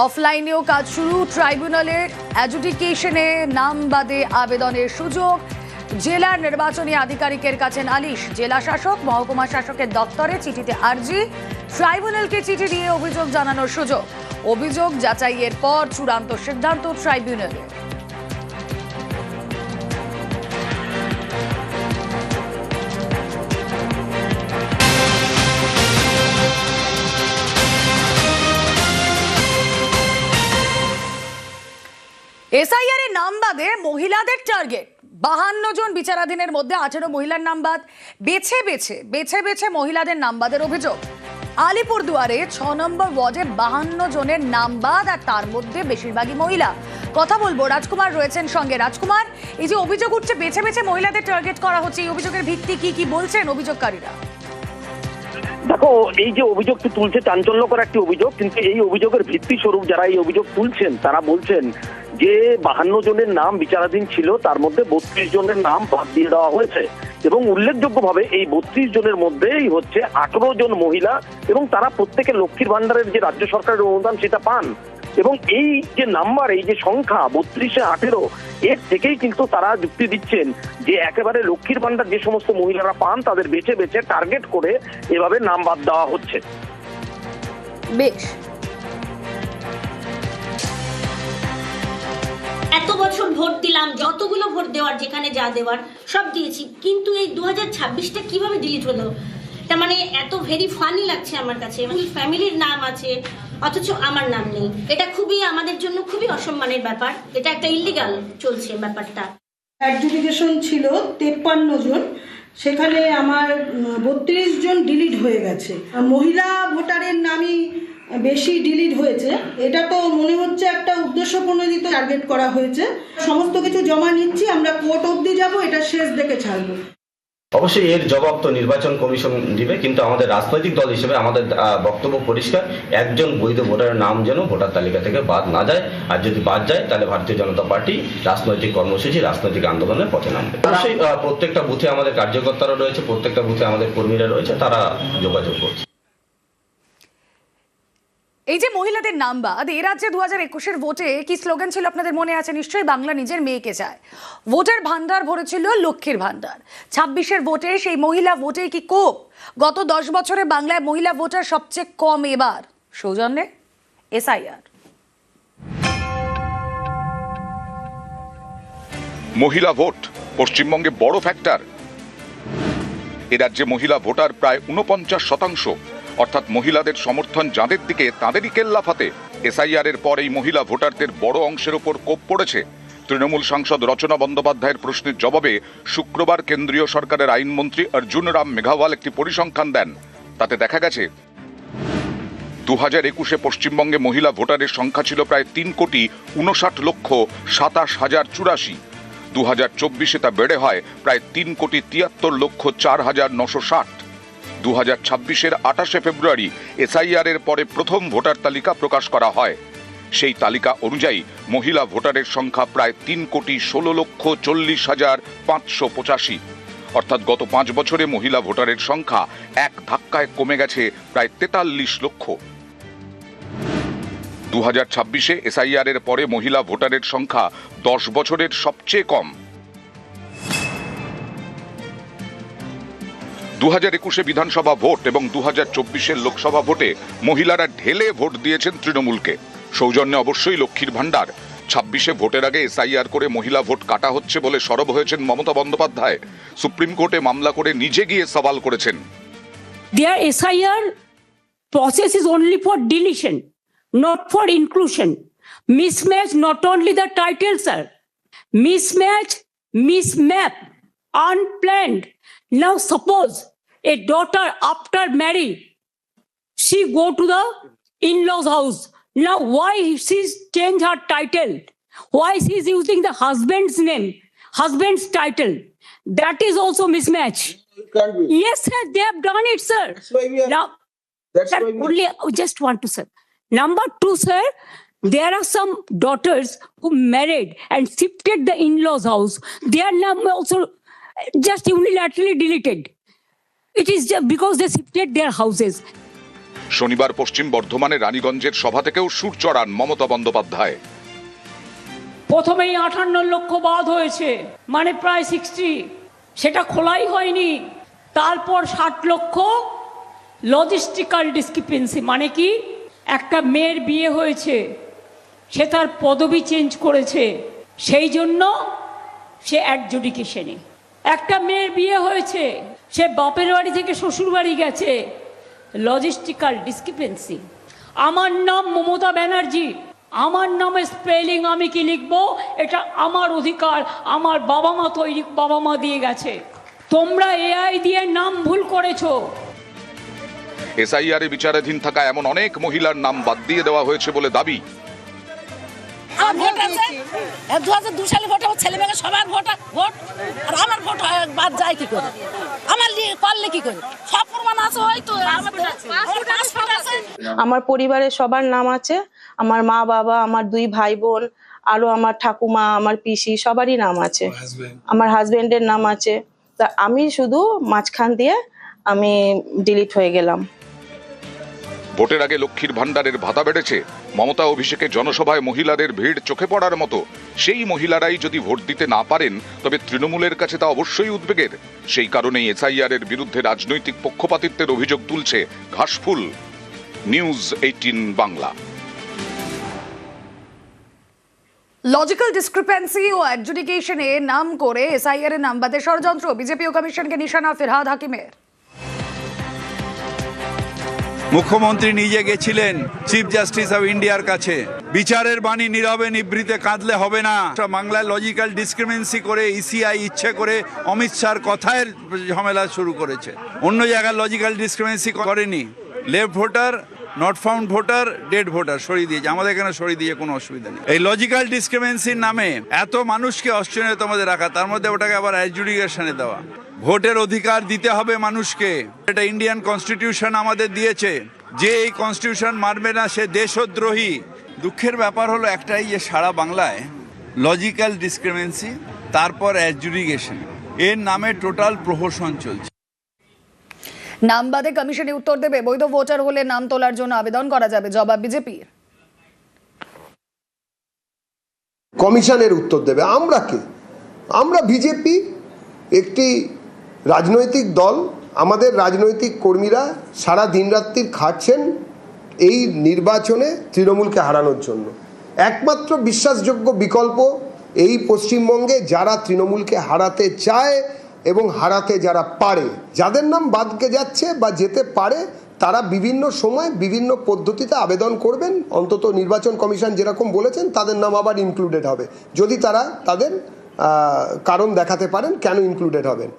অফলাইনেও কাজ শুরু, ট্রাইব্যুনালের অ্যাডজুডিকেশনে নাম বাদে আবেদনের সুযোগ। জেলার নির্বাচনী আধিকারিকের কাছে নালিশ, জেলা শাসক মহকুমা শাসকের দপ্তরে চিঠিতে আর্জি, ট্রাইব্যুনালকে চিঠি দিয়ে অভিযোগ জানানোর সুযোগ। অভিযোগ যাচাইয়ের পর চূড়ান্ত সিদ্ধান্ত ট্রাইব্যুনালের। এসআইআর এর নাম বাদে মহিলাদের টার্গেট, 52 জন বিচারাধীনের মধ্যে 18 মহিলার নাম বাদ। বেছে বেছে মহিলাদের নাম বাদের অভিযোগ। আলিপুরদুয়ারে 6 নম্বর ওয়ার্ডে 52 জনের নাম বাদ, আর তার মধ্যে বেশিরভাগই মহিলা। কথা বলবো, রাজকুমার রয়েছেন সঙ্গে। রাজকুমার, এই যে অভিযোগ উঠছে বেছে মহিলাদের টার্গেট করা হচ্ছে, এই অভিযোগের ভিত্তি কি বলছেন অভিযোগকারীরা? দেখো, এই যে অভিযোগটি তুলছে চাঞ্চল্যকর একটি অভিযোগ, কিন্তু এই অভিযোগের ভিত্তি স্বরূপ যারা এই অভিযোগ তুলছেন তারা বলছেন যে 52 জনের নাম বিচারাধীন ছিল, তার মধ্যে 32 জনের নাম বাদ দিয়ে দেওয়া হয়েছে এবং উল্লেখযোগ্যভাবে এই 32 জনের মধ্যেই হচ্ছে 18 জন মহিলা এবং তারা প্রত্যেকে লক্ষ্মীর ভান্ডারের যে রাজ্য সরকারের অনুদান সেটা পান। এবং এই যে নাম্বার, এই যে সংখ্যা 32-এ 18, এর থেকেই কিন্তু তারা যুক্তি দিচ্ছেন যে একেবারে লক্ষ্মীর ভান্ডার যে সমস্ত মহিলারা পান তাদের বেছে টার্গেট করে এভাবে নাম বাদ দেওয়া হচ্ছে। বেশ, এত বছর ভোট দিলাম, যতগুলো ভোট দেওয়ার যেখানে যা দেওয়ার সব দিয়েছি, কিন্তু এই 2026টা কিভাবে ডিলিট হলো? তার মানে এত ভেরি ফানি লাগছে আমার কাছে। ফ্যামিলির নাম আছে অথচ আমার নাম নেই। এটা খুবই আমাদের জন্য খুবই অসম্মানের ব্যাপার। এটা একটা ইলিগাল চলছে ব্যাপারটা। অ্যাডজুডিকেশন ছিল 53 জন, সেখানে আমার 32 জন ডিলিট হয়ে গেছে। মহিলা ভোটারের নামই বেশি ডিলিট হয়েছে। এটা তো মনে হচ্ছে একটা উদ্দেশ্যপ্রণোদিত টার্গেট করা হয়েছে। সমস্ত কিছু জমা নিচ্ছি, আমরা কোর্ট অবধি যাব, এটা শেষ দেখে ছাড়বো। অবশ্যই এর জবাব তো নির্বাচন কমিশন দিবে, কিন্তু আমাদের রাজনৈতিক দল হিসেবে আমাদের বক্তব্য পরিষ্কার, একজন বৈধ ভোটারের নাম যেন ভোটার তালিকা থেকে বাদ না যায়। আর যদি বাদ যায় তাহলে ভারতীয় জনতা পার্টি রাজনৈতিক কর্মসূচি, রাজনৈতিক আন্দোলনের পথে নামবে। অবশ্যই প্রত্যেকটা বুথে আমাদের কার্যকর্তারা রয়েছে, প্রত্যেকটা বুথে আমাদের কর্মীরা রয়েছে, তারা যোগাযোগ করছে। এই যে মহিলাদের নাম বাদ, এ রাজ্যে 2021-এর ভোটে কি স্লোগান ছিল আপনাদের মনে আছে নিশ্চয়ই? বাংলা নিজের মেয়েকে চায়। ভোটের ভান্ডার ভরেছিল লক্ষ্মীর ভান্ডার। 26-এর ভোটে সেই মহিলা ভোটে কি কোপ? গত 10 বছরে বাংলায় মহিলা ভোটার সবচেয়ে কম, এবার সৌজন্যে এসআইআর। মহিলা ভোট পশ্চিমবঙ্গে বড় ফ্যাক্টর। এ রাজ্যে মহিলা ভোটার প্রায় 49%, অর্থাৎ মহিলাদের সমর্থন যাদের দিকে তাদেরই কেল্লাফাতে। এসআইআর এর পর এই মহিলা ভোটারদের বড় অংশের ওপর কোপ পড়েছে। তৃণমূল সাংসদ রচনা বন্দ্যোপাধ্যায়ের প্রশ্নের জবাবে শুক্রবার কেন্দ্রীয় সরকারের আইনমন্ত্রী অর্জুন রাম মেঘাওয়াল একটি পরিসংখ্যান দেন। তাতে দেখা গেছে 2021-এ পশ্চিমবঙ্গে মহিলা ভোটারের সংখ্যা ছিল প্রায় 3,59,27,084। 2024-এ তা বেড়ে হয় প্রায় 3,73,04,960। 2026-এর 28শে ফেব্রুয়ারি এসআইআর এর পরে প্রথম ভোটার তালিকা প্রকাশ করা হয়। সেই তালিকা অনুযায়ী মহিলা ভোটারের সংখ্যা প্রায় 3,16,40,585। অর্থাৎ গত 5 বছরে মহিলা ভোটারের সংখ্যা এক ধাক্কায় কমে গেছে প্রায় 43 লক্ষ। 2026-এ এসআইআর এর পরে মহিলা ভোটারের সংখ্যা 10 বছরের সবচেয়ে কম। 2021-এ বিধানসভা ভোট এবং 2024-এর লোকসভা ভোটে মহিলারা ঢেলে ভোট দিয়েছেন তৃণমূলকে। সৌজন্যে অবশ্যই লক্ষ্মীর ভান্ডার। 26-এ ভোটের আগে এসআইআর করে মহিলা ভোট কাটা হচ্ছে বলে সরব হয়েছেন মমতা বন্দ্যোপাধ্যায়। সুপ্রিম কোর্টে মামলা করে নিজে গিয়ে সওয়াল করেছেন। Their SIR process is only for deletion, not for inclusion. Mismatch not only the title, sir. Mismatch, mismap, unplanned. Now suppose a daughter after marriage, she go to the in-laws house. Now why she's change her title? Why she's using the husband's name, husband's title? That is also mismatch. It can't be. Yes, sir, they have done it, sir. That's why we are. Now, That's sir, why we only just want to, sir. Number 2, sir, there are some daughters who married and shifted the in-laws house. Their name also just unilaterally deleted. It is just because they shifted their houses. শনিবার পশ্চিম বর্ধমানের রানীগঞ্জের সভা থেকেও সুর চড়ান মমতা বন্দ্যোপাধ্যায়। প্রথমেই 58 লক্ষ বাদ হয়েছে, মানে প্রায় 60, সেটা খোলাই হয়নি। তারপর 60 লক্ষ লজিস্টিক্যাল ডিসক্রিপেন্সি, মানে কি, একটা মেয়ের বিয়ে হয়েছে, সে তার পদবি চেঞ্জ করেছে, সেই জন্য সে অ্যাডজুডিকেশনে। একটা মেয়ের বিয়ে হয়েছে, সে বাপের বাড়ি থেকে শ্বশুর বাড়ি গেছে, লজিস্টিক্যাল ডিসক্রিপেন্সি। আমার নাম মমতা ব্যানার্জি, আমার নামে স্পেলিং আমি কি লিখবো এটা আমার অধিকার, আমার বাবা মা তৈরি, বাবা মা দিয়ে গেছে। তোমরা এআই দিয়ে নাম ভুল করেছো। এসআইআর বিচারাধীন থাকা এমন অনেক মহিলার নাম বাদ দিয়ে দেওয়া হয়েছে বলে দাবি। আমার ভোট আছে, 2002 সালে ভোট, আমার ছেলে মেয়ে সবার ভোট, আর আমার ভোট বাদ যায় কি করে? আমার করলে কি করে? সব প্রমাণ আছে, হয়তো আমার পরিবারের সবার নাম আছে, আমার মা বাবা, আমার 2 ভাই বোন, আরো আমার ঠাকুমা, আমার পিসি, সবারই নাম আছে, আমার হাজবেন্ডের নাম আছে। তা আমি শুধু মাঝখান দিয়ে আমি ডিলিট হয়ে গেলাম। ভোটের আগে লক্ষ্মীর ভান্ডারের ভাতা বেড়েছে, মমতা অভিষেকে জনসভায় মহিলাদের ভিড় চোখে পড়ার মতো। সেই মহিলারাই যদি ভোট দিতে না পারেন তবে তৃণমূলের কাছে তা অবশ্যই উদ্বেগের। সেই কারণেই এসআইআর এর বিরুদ্ধে রাজনৈতিক পক্ষপাতিত্বের অভিযোগ তুলছে ঘাসফুল। নিউজ 18 বাংলা। লজিক্যাল ডিসক্রিপেন্সি ও অ্যাডজুডিকেশনে নাম করে এসআইআর এর নাম বাদে ষড়যন্ত্র, বিজেপি ও কমিশনকে নিশানা ফিরহাদ হাকিমের। মুখ্যমন্ত্রী নিজে গেছিলেন চিফ জাস্টিস অফ ইন্ডিয়ার কাছে, বিচারের বাণী নীরবে নিভৃতে কাঁদলে হবে না। বাংলায় লজিক্যাল ডিসক্রিমিনেন্সি করে ইসিআই ইচ্ছে করে অমিত শাহর কথায় ঝামেলা শুরু করেছে। অন্য জায়গায় লজিক্যাল ডিসক্রিমিনেন্সি করেনি। Left voter, not found voter, dead voter সরিয়ে দিয়েছে, আমাদের এখানে সরিয়ে দিয়ে কোনো অসুবিধা নেই। এই লজিক্যাল ডিসক্রিমিনেন্সির নামে এত মানুষকে অনিশ্চয়তার মধ্যে রাখা, তার মধ্যে ওটাকে আবার অ্যাডজুডিকেশনে দেওয়া। ভোটের অধিকার দিতে হবে মানুষকে, এটা ইন্ডিয়ান কনস্টিটিউশন আমাদের দিয়েছে। যে এই কনস্টিটিউশন মানবে না সে দেশদ্রোহী। দুঃখের ব্যাপার হলো একটাই, যে সারা বাংলায় লজিক্যাল ডিসক্রিমিনেন্সি, তারপর অ্যাডজুডিকেশন, এর নামে টোটাল প্রহসন চলছে। নাম বাদে কমিশনে উত্তর দেবে, বৈধ ভোটার হলে নাম তোলার জন্য আবেদন করা যাবে, জবাব বিজেপির। কমিশনের উত্তর দেবে। আমরা কে? আমরা বিজেপি, একটি রাজনৈতিক দল। আমাদের রাজনৈতিক কর্মীরা সারা দিনরাত্রি খাটছেন এই নির্বাচনে তৃণমূলকে হারানোর জন্য। একমাত্র বিশ্বাসযোগ্য বিকল্প এই পশ্চিমবঙ্গে যারা তৃণমূলকে হারাতে চায় এবং হারাতে যারা পারে, যাদের নাম বাদকে যাচ্ছে বা যেতে পারে, তারা বিভিন্ন সময় বিভিন্ন পদ্ধতিতে আবেদন করবেন। অন্তত নির্বাচন কমিশন যেরকম বলেছেন তাদের নাম আবার ইনক্লুডেড হবে, যদি তারা তাদের কারণ দেখাতে পারেন কেন ইনক্লুডেড হবেন।